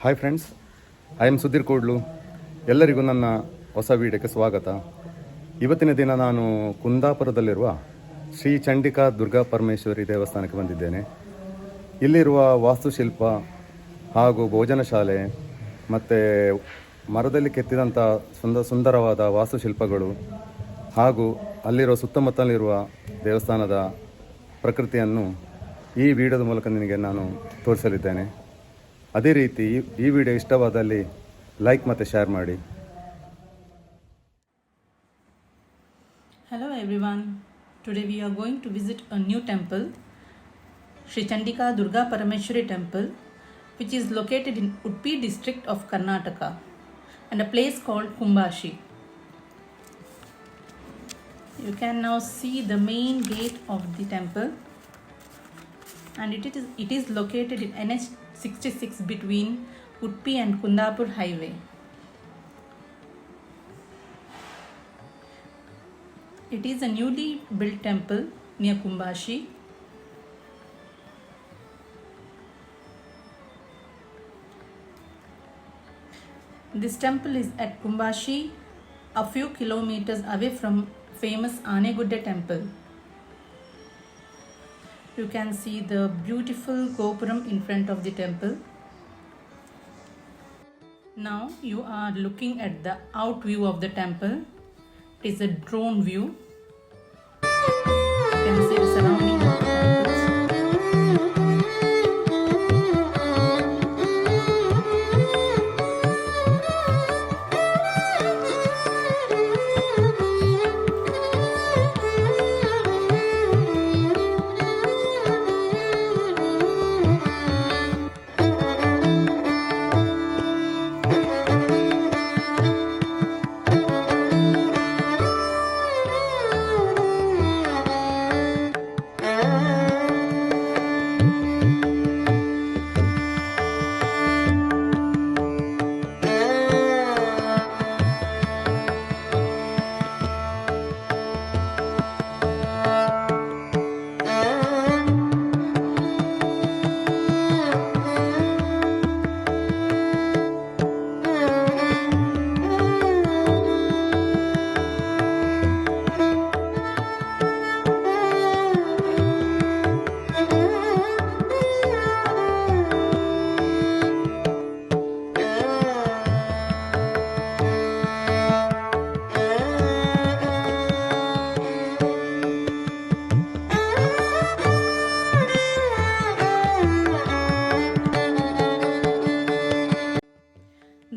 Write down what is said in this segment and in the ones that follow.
Hi friends, I am Sudhir Kodlu. ಎಲ್ಲರಿಗೂ ನನ್ನ ಹೊಸ ವಿಡಿಯೋಕ್ಕೆ ಸ್ವಾಗತ. ಇವತ್ತಿನ ದಿನ ನಾನು ಕುಂದಾಪುರದಲ್ಲಿರುವ ಶ್ರೀ ಚಂಡಿಕಾ ದುರ್ಗಾ ಪರಮೇಶ್ವರಿ ದೇವಸ್ಥಾನಕ್ಕೆ ಬಂದಿದ್ದೇನೆ. ಇಲ್ಲಿರುವ ವಾಸ್ತುಶಿಲ್ಪ ಹಾಗೂ ಭೋಜನ ಶಾಲೆ ಮತ್ತು ಮರದಲ್ಲಿ ಕೆತ್ತಿದಂಥ ಸುಂದರವಾದ ವಾಸ್ತುಶಿಲ್ಪಗಳು ಹಾಗೂ ಅಲ್ಲಿರುವ ಸುತ್ತಮುತ್ತಲಿರುವ ದೇವಸ್ಥಾನದ ಪ್ರಕೃತಿಯನ್ನು ಈ ವಿಡಿಯೋದ ಮೂಲಕ ನಿನಗೆ ನಾನು ತೋರಿಸಲಿದ್ದೇನೆ. ಅದೇ ರೀತಿ ಈ ವಿಡಿಯೋ ಇಷ್ಟವಾದಲ್ಲಿ ಲೈಕ್ ಮತ್ತು ಶೇರ್ ಮಾಡಿ. Hello everyone. Today we are going to visit a new temple, Sri Chandika Durga Parameshwari temple, which is located in Udupi district of Karnataka and a place called Kumbashi. You can now see the main gate of the temple, and it is located in NH 66 between Udupi and Kundapur highway. It is a newly built temple near Kumbashi. This temple is at Kumbashi, a few kilometers away from famous Anegudde temple. You can see the beautiful Gopuram in front of the temple. Now you are looking at the out view of the temple. It is a drone view. You can see the surrounding of the temples.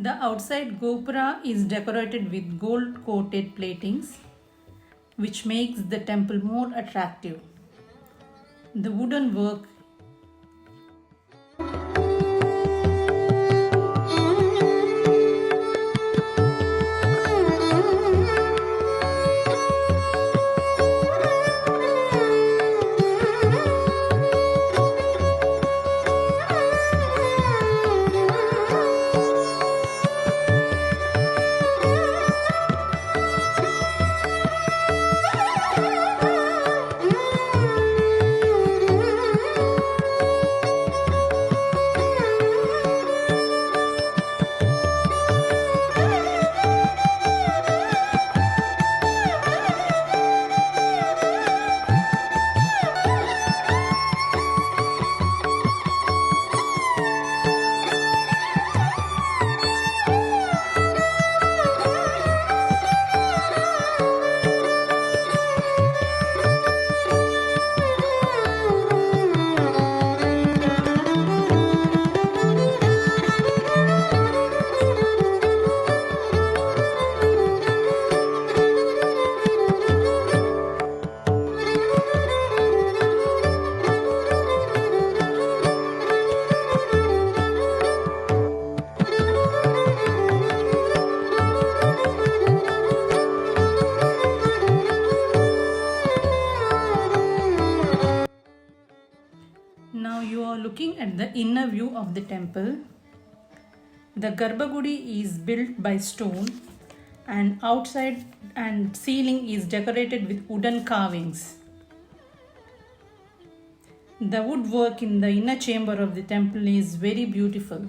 The outside gopura is decorated with gold coated platings, which makes the temple more attractive. The wooden work looking at the inner view of the temple. The Garbhagudi is built by stone, and outside and ceiling is decorated with wooden carvings. The woodwork in the inner chamber of the temple is very beautiful.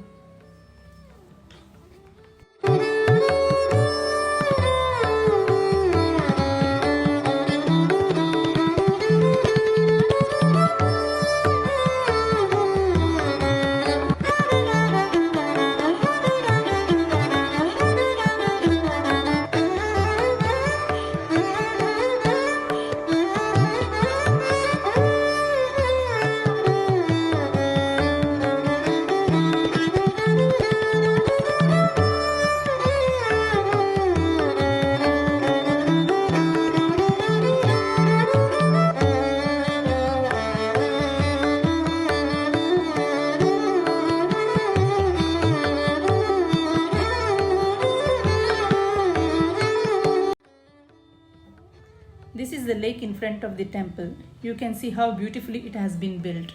lake in front of the temple. You can see how beautifully it has been built.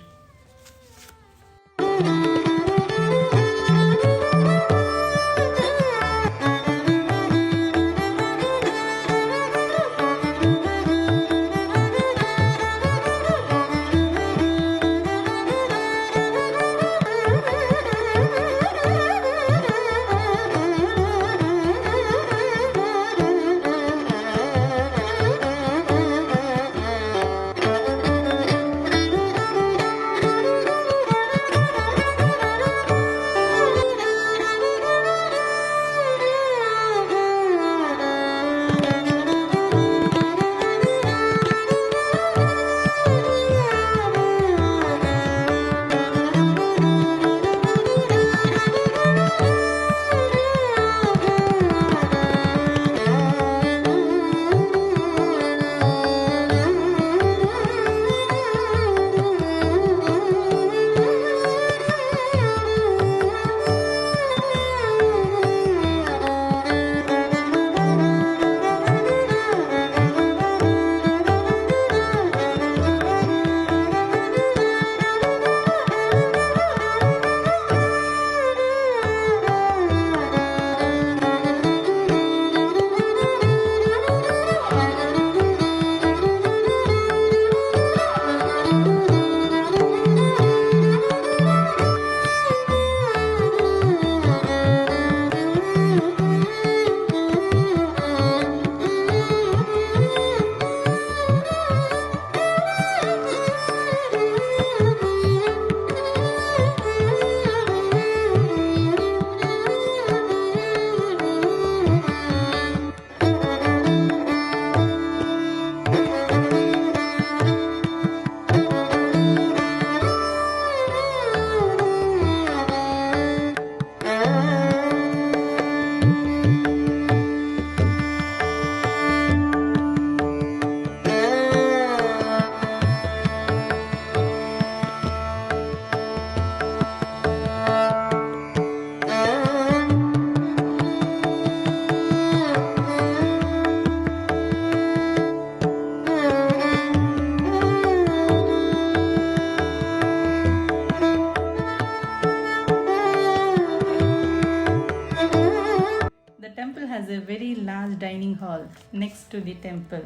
The temple has a very large dining hall next to the temple.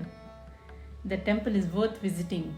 The temple is worth visiting.